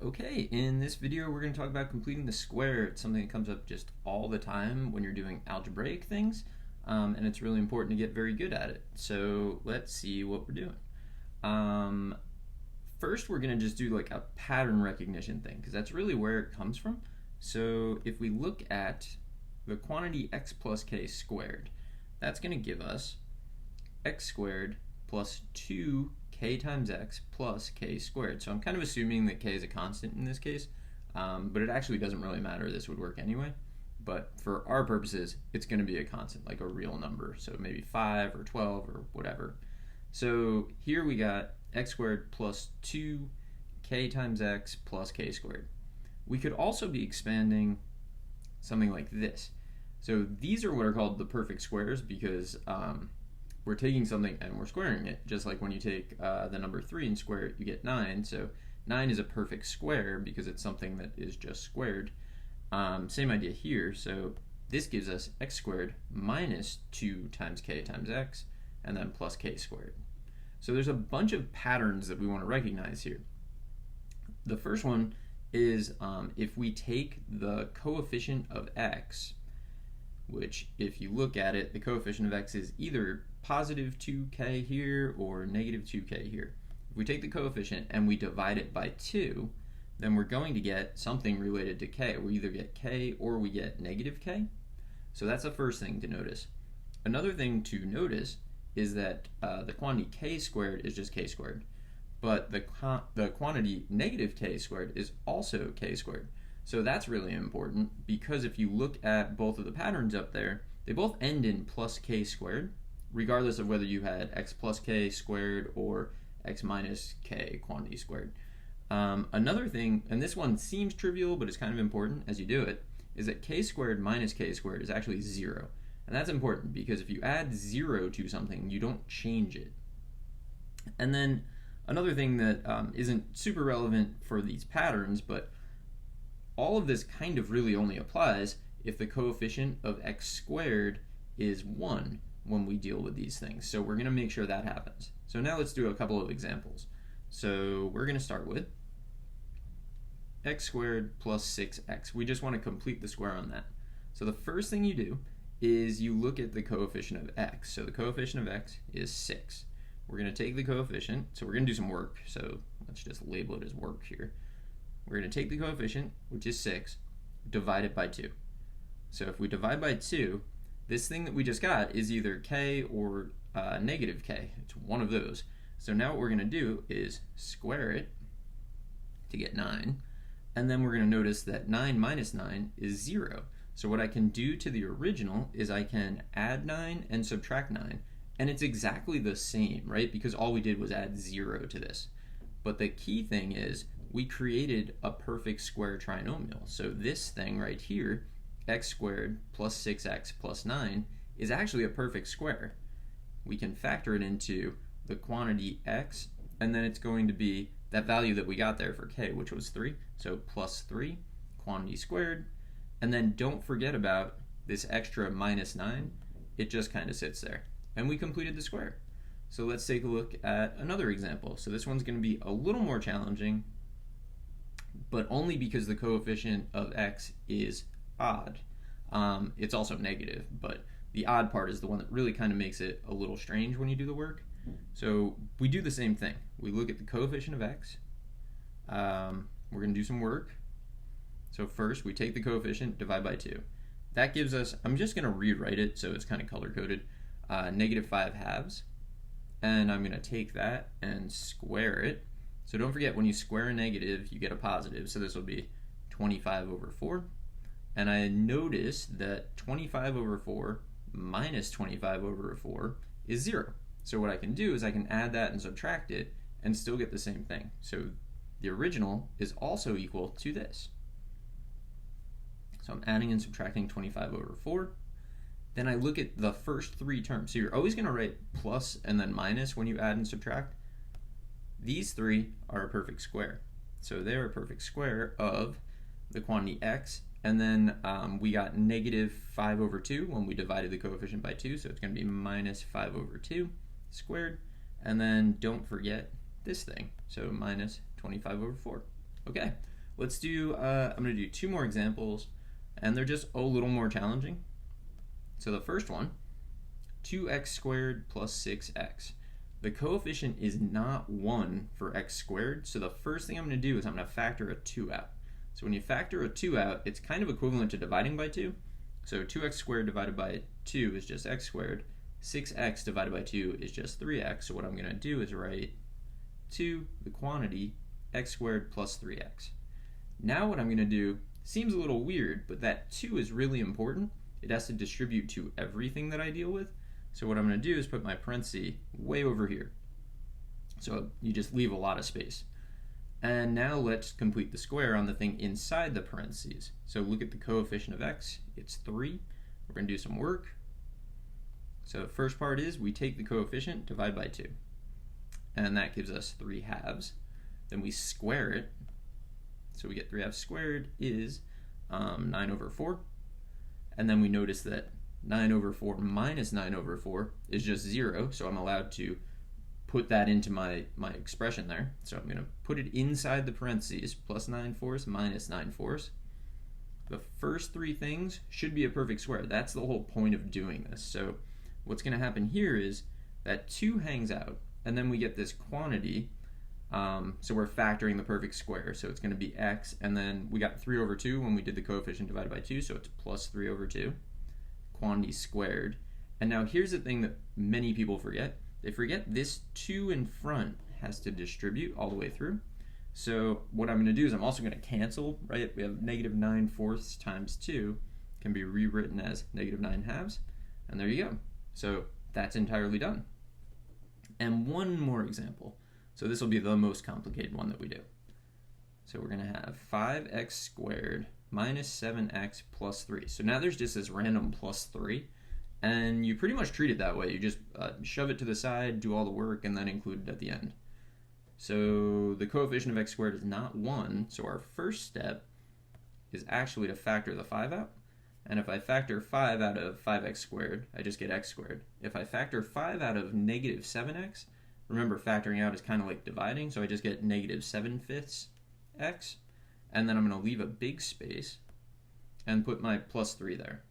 Okay, in this video we're going to talk about completing the square. It's something that comes up just all the time when you're doing algebraic things, and it's really important to get very good at it. So let's see what we're doing. First we're going to just do like a pattern recognition thing, because that's really where it comes from. So if we look at the quantity x plus k squared, that's going to give us x squared plus 2k times x plus k squared. So I'm kind of assuming that k is a constant in this case, but it actually doesn't really matter. This would work anyway. But for our purposes, it's going to be a constant, like a real number. So maybe 5 or 12 or whatever. So here we got x squared plus 2k times x plus k squared. We could also be expanding something like this. So these are what are called the perfect squares because we're taking something and we're squaring it, just like when you take the number 3 and square it, you get 9. So 9 is a perfect square because it's something that is just squared. Same idea here. So this gives us x squared minus 2 times k times x, and then plus k squared. So there's a bunch of patterns that we want to recognize here. The first one is if we take the coefficient of x, which if you look at it, the coefficient of x is either positive 2k here or negative 2k here. If we take the coefficient and we divide it by 2, then we're going to get something related to k. We either get k or we get negative k. So that's the first thing to notice. Another thing to notice is that the quantity k squared is just k squared, but the quantity negative k squared is also k squared. So that's really important because if you look at both of the patterns up there, they both end in plus k squared, regardless of whether you had x plus k squared or x minus k quantity squared. Another thing, and this one seems trivial but it's kind of important as you do it, is that k squared minus k squared is actually 0. And that's important because if you add 0 to something, you don't change it. And then another thing that isn't super relevant for these patterns, but all of this kind of really only applies if the coefficient of x squared is 1 when we deal with these things. So we're going to make sure that happens. So now let's do a couple of examples. So we're going to start with x squared plus 6x. We just want to complete the square on that. So the first thing you do is you look at the coefficient of x. So the coefficient of x is 6. We're going to take the coefficient, so we're going to do some work. So let's just label it as work here. We're going to take the coefficient, which is 6, divide it by 2. So if we divide by 2, this thing that we just got is either k or negative k. It's one of those. So now what we're going to do is square it to get 9, and then we're going to notice that 9 minus 9 is 0. So what I can do to the original is I can add 9 and subtract 9, and it's exactly the same, right? Because all we did was add 0 to this. But the key thing is we created a perfect square trinomial. So this thing right here, x squared plus 6x plus 9, is actually a perfect square. We can factor it into the quantity x, and then it's going to be that value that we got there for k, which was 3. So plus 3, quantity squared. And then don't forget about this extra minus 9. It just kind of sits there. And we completed the square. So let's take a look at another example. So this one's going to be a little more challenging, but only because the coefficient of x is odd. It's also negative, but the odd part is the one that really kind of makes it a little strange when you do the work. So we do the same thing. We look at the coefficient of x. We're going to do some work. So first we take the coefficient, divide by 2. That gives us, I'm just going to rewrite it so it's kind of color-coded, negative 5 halves. And I'm going to take that and square it. So don't forget, when you square a negative, you get a positive. So this will be 25 over 4. And I notice that 25 over 4 minus 25 over 4 is 0. So what I can do is I can add that and subtract it and still get the same thing. So the original is also equal to this. So I'm adding and subtracting 25 over 4. Then I look at the first 3 terms. So you're always going to write plus and then minus when you add and subtract. These 3 are a perfect square. So they're a perfect square of the quantity x, and then we got negative 5 over 2 when we divided the coefficient by 2, so it's going to be minus 5 over 2 squared. And then don't forget this thing, so minus 25 over 4. Okay, let's do, I'm going to do 2 more examples, and they're just a little more challenging. So the first one, 2x squared plus 6x. The coefficient is not 1 for x squared, so the first thing I'm going to do is I'm going to factor a 2 out. So when you factor a 2 out, it's kind of equivalent to dividing by 2. So 2x squared divided by 2 is just x squared. 6x divided by 2 is just 3x. So what I'm going to do is write 2, the quantity, x squared plus 3x. Now what I'm going to do seems a little weird, but that 2 is really important. It has to distribute to everything that I deal with. So what I'm going to do is put my parenthesis way over here. So you just leave a lot of space. And now let's complete the square on the thing inside the parentheses. So look at the coefficient of x. It's 3. We're going to do some work. So the first part is we take the coefficient, divide by 2. And that gives us 3 halves. Then we square it. So we get 3 halves squared is 9 over 4. And then we notice that 9 over 4 minus 9 over 4 is just 0, so I'm allowed to put that into my expression there. So I'm going to put it inside the parentheses, plus 9/4 minus 9/4. The first 3 things should be a perfect square. That's the whole point of doing this. So what's going to happen here is that 2 hangs out, and then we get this quantity. So we're factoring the perfect square, so it's going to be x, and then we got 3 over 2 when we did the coefficient divided by 2, so it's plus 3 over 2. Quantity squared. And now here's the thing that many people forget. They forget this 2 in front has to distribute all the way through. So what I'm going to do is I'm also going to cancel, right? We have negative 9/4 times 2 can be rewritten as negative 9 halves. And there you go. So that's entirely done. And one more example. So this will be the most complicated one that we do. So we're going to have 5x squared minus 7x plus 3. So now there's just this random plus 3, and you pretty much treat it that way. You just shove it to the side, do all the work, and then include it at the end. So the coefficient of x squared is not 1, so our first step is actually to factor the 5 out. And if I factor 5 out of 5x squared, I just get x squared. If I factor 5 out of negative 7x, remember factoring out is kind of like dividing, so I just get negative 7/5 x. And then I'm going to leave a big space and put my plus 3 there.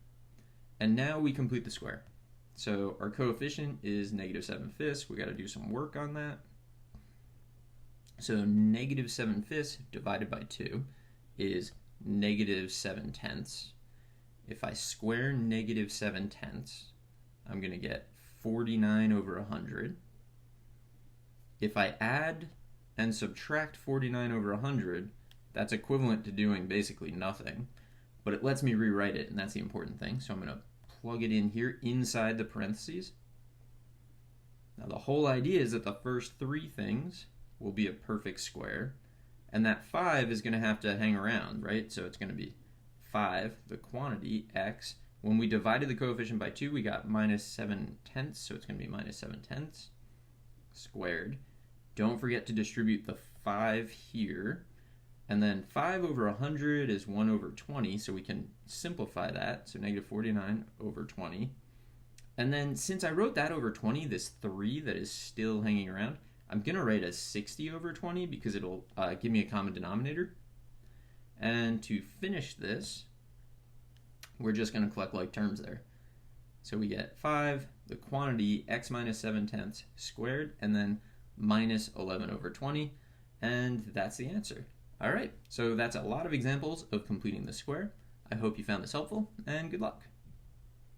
And now we complete the square. So our coefficient is negative 7/5. We got to do some work on that. So negative 7/5 divided by 2 is negative 7/10. If I square negative 7/10, I'm going to get 49 over 100. If I add and subtract 49 over 100, that's equivalent to doing basically nothing, but it lets me rewrite it, and that's the important thing. So I'm going to plug it in here inside the parentheses. Now the whole idea is that the first 3 things will be a perfect square, and that 5 is going to have to hang around, right? So it's going to be 5, the quantity, x. When we divided the coefficient by 2, we got minus 7/10, so it's going to be minus 7/10 squared. Don't forget to distribute the 5 here. And then 5 over 100 is 1 over 20, so we can simplify that. So negative 49 over 20. And then since I wrote that over 20, this 3 that is still hanging around, I'm going to write as 60 over 20 because it'll give me a common denominator. And to finish this, we're just going to collect like terms there. So we get 5, the quantity, x minus 7/10 squared, and then minus 11 over 20. And that's the answer. All right, so that's a lot of examples of completing the square. I hope you found this helpful, and good luck.